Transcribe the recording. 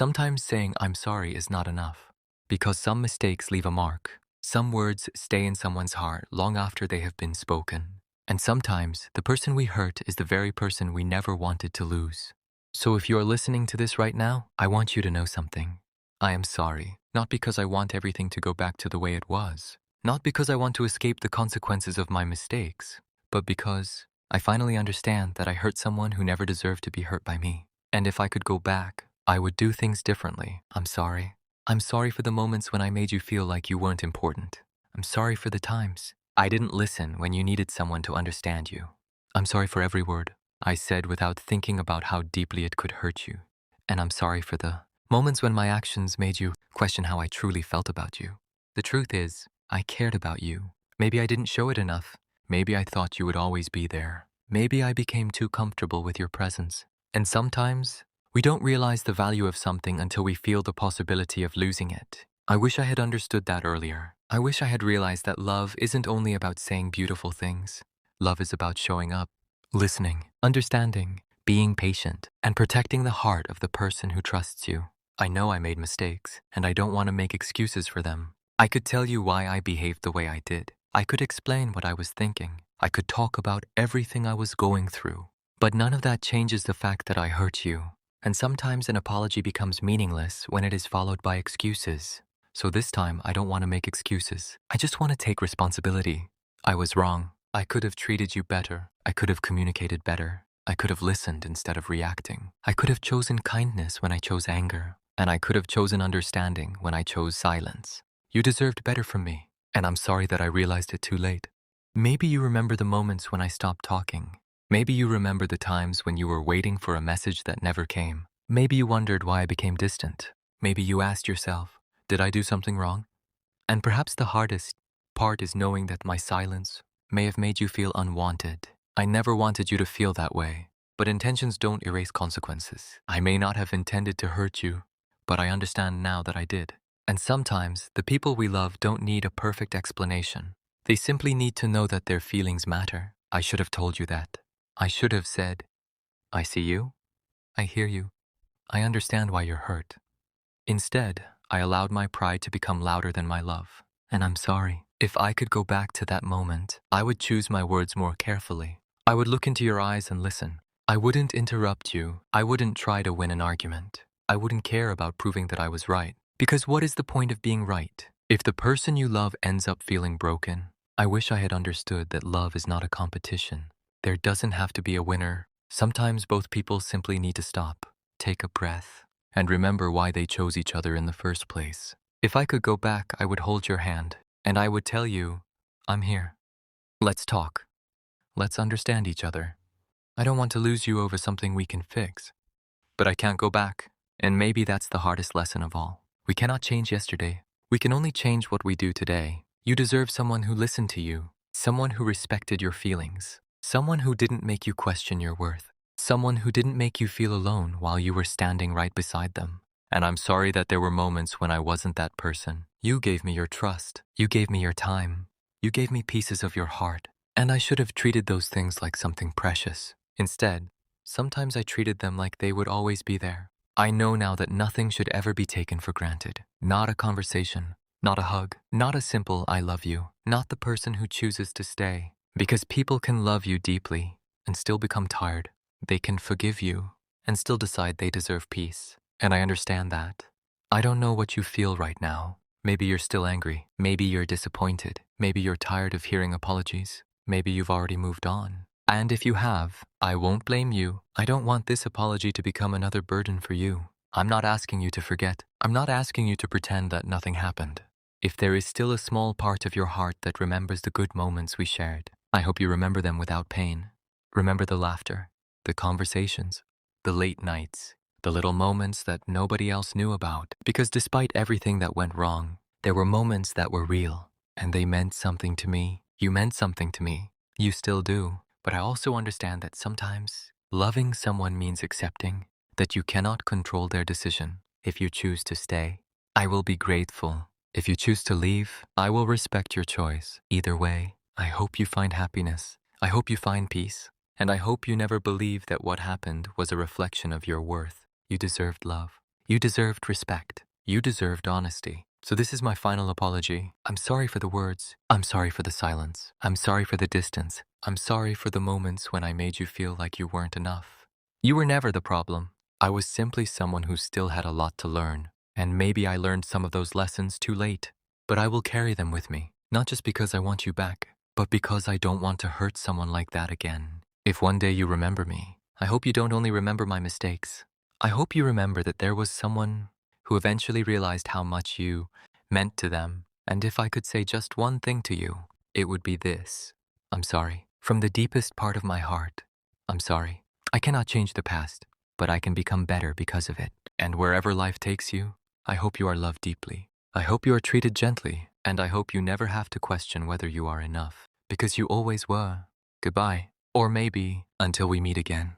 Sometimes saying I'm sorry is not enough, because some mistakes leave a mark. Some words stay in someone's heart long after they have been spoken. And sometimes the person we hurt is the very person we never wanted to lose. So if you are listening to this right now, I want you to know something. I am sorry, not because I want everything to go back to the way it was, not because I want to escape the consequences of my mistakes, but because I finally understand that I hurt someone who never deserved to be hurt by me. And if I could go back, I would do things differently. I'm sorry. I'm sorry for the moments when I made you feel like you weren't important. I'm sorry for the times I didn't listen when you needed someone to understand you. I'm sorry for every word I said without thinking about how deeply it could hurt you. And I'm sorry for the moments when my actions made you question how I truly felt about you. The truth is, I cared about you. Maybe I didn't show it enough. Maybe I thought you would always be there. Maybe I became too comfortable with your presence. And sometimes, we don't realize the value of something until we feel the possibility of losing it. I wish I had understood that earlier. I wish I had realized that love isn't only about saying beautiful things. Love is about showing up, listening, understanding, being patient, and protecting the heart of the person who trusts you. I know I made mistakes, and I don't want to make excuses for them. I could tell you why I behaved the way I did. I could explain what I was thinking. I could talk about everything I was going through. But none of that changes the fact that I hurt you. And sometimes an apology becomes meaningless when it is followed by excuses. So this time, I don't want to make excuses. I just want to take responsibility. I was wrong. I could have treated you better. I could have communicated better. I could have listened instead of reacting. I could have chosen kindness when I chose anger. And I could have chosen understanding when I chose silence. You deserved better from me, and I'm sorry that I realized it too late. Maybe you remember the moments when I stopped talking. Maybe you remember the times when you were waiting for a message that never came. Maybe you wondered why I became distant. Maybe you asked yourself, did I do something wrong? And perhaps the hardest part is knowing that my silence may have made you feel unwanted. I never wanted you to feel that way, but intentions don't erase consequences. I may not have intended to hurt you, but I understand now that I did. And sometimes the people we love don't need a perfect explanation. They simply need to know that their feelings matter. I should have told you that. I should have said, I see you, I hear you, I understand why you're hurt. Instead, I allowed my pride to become louder than my love. And I'm sorry. If I could go back to that moment, I would choose my words more carefully. I would look into your eyes and listen. I wouldn't interrupt you. I wouldn't try to win an argument. I wouldn't care about proving that I was right. Because what is the point of being right? If the person you love ends up feeling broken, I wish I had understood that love is not a competition. There doesn't have to be a winner. Sometimes both people simply need to stop, take a breath, and remember why they chose each other in the first place. If I could go back, I would hold your hand, and I would tell you, I'm here. Let's talk. Let's understand each other. I don't want to lose you over something we can fix. But I can't go back, and maybe that's the hardest lesson of all. We cannot change yesterday. We can only change what we do today. You deserve someone who listened to you, someone who respected your feelings, someone who didn't make you question your worth, someone who didn't make you feel alone while you were standing right beside them. And I'm sorry that there were moments when I wasn't that person. You gave me your trust. You gave me your time. You gave me pieces of your heart. And I should have treated those things like something precious. Instead, sometimes I treated them like they would always be there. I know now that nothing should ever be taken for granted. Not a conversation, not a hug, not a simple I love you, not the person who chooses to stay. Because people can love you deeply and still become tired. They can forgive you and still decide they deserve peace. And I understand that. I don't know what you feel right now. Maybe you're still angry. Maybe you're disappointed. Maybe you're tired of hearing apologies. Maybe you've already moved on. And if you have, I won't blame you. I don't want this apology to become another burden for you. I'm not asking you to forget. I'm not asking you to pretend that nothing happened. If there is still a small part of your heart that remembers the good moments we shared, I hope you remember them without pain. Remember the laughter, the conversations, the late nights, the little moments that nobody else knew about. Because despite everything that went wrong, there were moments that were real, and they meant something to me. You meant something to me. You still do. But I also understand that sometimes loving someone means accepting that you cannot control their decision. If you choose to stay, I will be grateful. If you choose to leave, I will respect your choice. Either way, I hope you find happiness. I hope you find peace. And I hope you never believe that what happened was a reflection of your worth. You deserved love. You deserved respect. You deserved honesty. So this is my final apology. I'm sorry for the words. I'm sorry for the silence. I'm sorry for the distance. I'm sorry for the moments when I made you feel like you weren't enough. You were never the problem. I was simply someone who still had a lot to learn. And maybe I learned some of those lessons too late. But I will carry them with me. Not just because I want you back, but because I don't want to hurt someone like that again. If one day you remember me, I hope you don't only remember my mistakes. I hope you remember that there was someone who eventually realized how much you meant to them. And if I could say just one thing to you, it would be this. I'm sorry. From the deepest part of my heart, I'm sorry. I cannot change the past, but I can become better because of it. And wherever life takes you, I hope you are loved deeply. I hope you are treated gently, and I hope you never have to question whether you are enough, because you always were. Goodbye. Or maybe until we meet again.